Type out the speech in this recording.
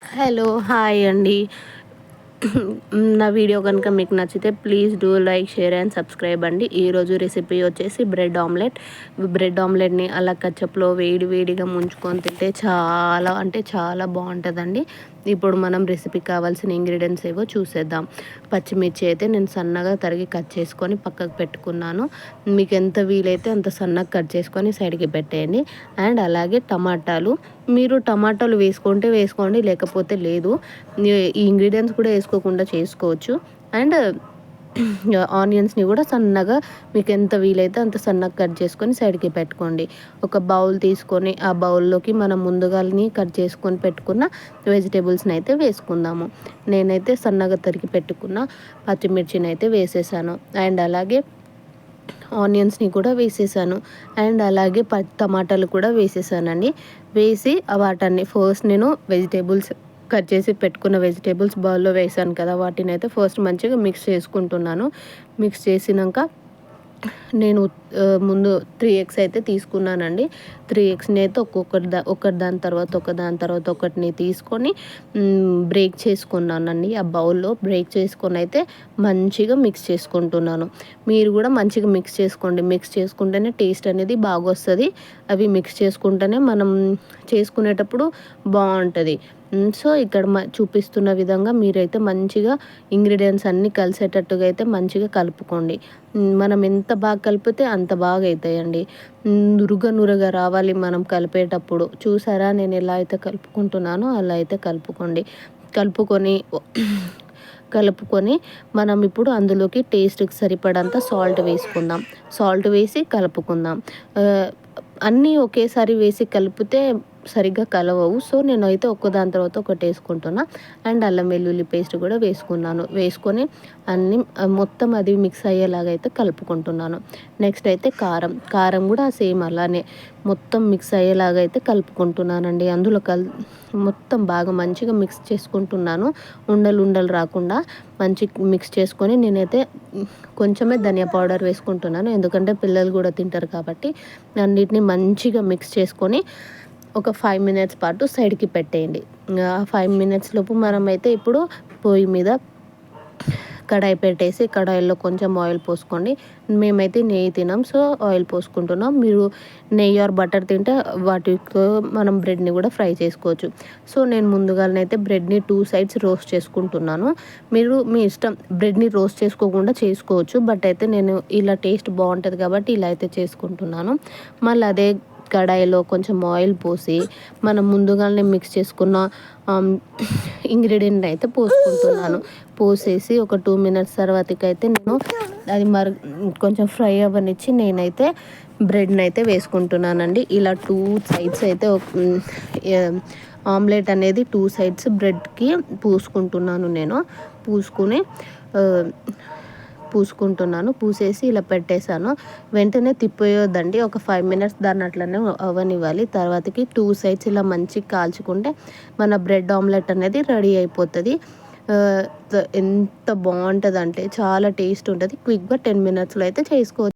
Hello, hi అండి. నా video కనుక మీకు నచ్చితే please do like, share and subscribe అండి. ఈరోజు రెసిపీ వచ్చేసి బ్రెడ్ ఆమ్లెట్. బ్రెడ్ ఆమ్లెట్ని అలా కచ్చప్లో వేడి వేడిగా ముంచుకొని తింటే చాలా అంటే చాలా బాగుంటుందండి. ఇప్పుడు మనం రెసిపీకి కావాల్సిన ఇంగ్రీడియంట్స్ ఏవో చూసేద్దాం. పచ్చిమిర్చి అయితే నేను సన్నగా తరిగి కట్ చేసుకొని పక్కకు పెట్టుకున్నాను. మీకు ఎంత వీలైతే అంత సన్నగా కట్ చేసుకొని సైడ్కి పెట్టేయండి. అండ్ అలాగే టమాటాలు, మీరు టమాటాలు వేసుకుంటే వేసుకోండి, లేకపోతే లేదు. ఈ ఇంగ్రీడియంట్స్ కూడా వేసుకోకుండా చేసుకోవచ్చు. అండ్ ఆనియన్స్ని కూడా సన్నగా మీకు ఎంత వీలైతే అంత సన్నగా కట్ చేసుకొని సైడ్కి పెట్టుకోండి. ఒక బౌల్ తీసుకొని ఆ బౌల్లోకి మనం ముందుగానే కట్ చేసుకొని పెట్టుకున్న వెజిటేబుల్స్ని అయితే వేసుకుందాము. నేనైతే సన్నగా తరిగి పెట్టుకున్న పచ్చిమిర్చిని అయితే వేసేసాను. అండ్ అలాగే ఆనియన్స్ని కూడా వేసేసాను. అండ్ అలాగే టమాటాలు కూడా వేసేసానండి. వేసి వాటిని ఫస్ట్ నేను వెజిటేబుల్స్ కట్ చేసి పెట్టుకున్న వెజిటేబుల్స్ బౌల్లో వేసాను కదా, వాటిని అయితే ఫస్ట్ మంచిగా మిక్స్ చేసుకుంటున్నాను. మిక్స్ చేసినాక నేను ముందు 3 ఎగ్స్ అయితే తీసుకున్నానండి. 3 ఎగ్స్ని అయితే ఒకటి దాని తర్వాత ఒకటిని తీసుకొని బ్రేక్ చేసుకున్నానండి. ఆ బౌల్లో బ్రేక్ చేసుకొని అయితే మంచిగా మిక్స్ చేసుకుంటున్నాను. మీరు కూడా మంచిగా మిక్స్ చేసుకోండి. మిక్స్ చేసుకుంటేనే టేస్ట్ అనేది బాగా వస్తుంది. అవి మిక్స్ చేసుకుంటేనే మనం చేసుకునేటప్పుడు బాగుంటుంది. సో ఇక్కడ చూపిస్తున్న విధంగా మీరైతే మంచిగా ఇంగ్రీడియంట్స్ అన్నీ కలిసేటట్టుగా అయితే మంచిగా కలుపుకోండి. మనం ఎంత బాగా కలిపితే అంత బాగా అవుతాయండి. నురగ రావాలి మనం కలిపేటప్పుడు. చూసారా నేను ఎలా అయితే కలుపుకుంటున్నానో అలా అయితే కలుపుకొని మనం ఇప్పుడు అందులోకి టేస్ట్కి సరిపడంత సాల్ట్ వేసుకుందాం. సాల్ట్ వేసి కలుపుకుందాం. అన్నీ ఒకేసారి వేసి కలిపితే సరిగ్గా కలవవు. సో నేనైతే ఒకదాని తర్వాత ఒకటి వేసుకుంటున్నా. అండ్ అల్లం వెల్లుల్లి పేస్ట్ కూడా వేసుకున్నాను. వేసుకొని అన్నీ మొత్తం అది మిక్స్ అయ్యేలాగా అయితే కలుపుకుంటున్నాను. నెక్స్ట్ అయితే కారం కూడా సేమ్ అలానే మొత్తం మిక్స్ అయ్యేలాగా అయితే కలుపుకుంటున్నానండి. అందులో మొత్తం బాగా మంచిగా మిక్స్ చేసుకుంటున్నాను. ఉండలు రాకుండా మంచి మిక్స్ చేసుకొని నేనైతే కొంచెమే ధనియా పౌడర్ వేసుకుంటున్నాను. ఎందుకంటే పిల్లలు కూడా తింటారు కాబట్టి. అన్నిటిని మంచిగా మిక్స్ చేసుకొని ఒక 5 మినిట్స్ పాటు సైడ్కి పెట్టేయండి. 5 మినిట్స్ లోపు మనమైతే ఇప్పుడు పొయ్యి మీద కడాయి పెట్టేసి కడాయిలో కొంచెం ఆయిల్ పోసుకోండి. మేమైతే నెయ్యి తినాం, సో ఆయిల్ పోసుకుంటున్నాం. మీరు నెయ్యి ఆర్ బటర్ తింటే వాటితో మనం బ్రెడ్ని కూడా ఫ్రై చేసుకోవచ్చు. సో నేను ముందుగానైతే బ్రెడ్ని 2 సైడ్స్ రోస్ట్ చేసుకుంటున్నాను. మీరు మీ ఇష్టం, బ్రెడ్ని రోస్ట్ చేసుకోకుండా చేసుకోవచ్చు. బట్ అయితే నేను ఇలా టేస్ట్ బాగుంటుంది కాబట్టి ఇలా అయితే చేసుకుంటున్నాను. మళ్ళీ అదే కడాయిలో కొంచెం ఆయిల్ పోసి మనం ముందుగానే మిక్స్ చేసుకున్న ఇంగ్రీడియంట్ అయితే పోసుకుంటున్నాను. పోసేసి ఒక 2 మినిట్స్ తర్వాతకైతే నేను అది కొంచెం ఫ్రై అవ్వనిచ్చి నేనైతే బ్రెడ్ని అయితే వేసుకుంటున్నానండి. ఇలా 2 సైడ్స్ అయితే ఆమ్లెట్ అనేది 2 సైడ్స్ బ్రెడ్కి పూసుకుంటున్నాను. నేను పూసేసి ఇలా పెట్టేశాను. వెంటనే తిప్పేయొద్దండి. ఒక 5 మినిట్స్ దాన్ని అట్లనే అవ్వనివ్వాలి. తర్వాతకి 2 సైడ్స్ ఇలా మంచిగా కాల్చుకుంటే మన బ్రెడ్ ఆమ్లెట్ అనేది రెడీ అయిపోతుంది. ఎంత బాగుంటుందంటే చాలా టేస్ట్ ఉంటుంది. క్విక్గా 10 మినిట్స్లో అయితే చేసుకోవచ్చు.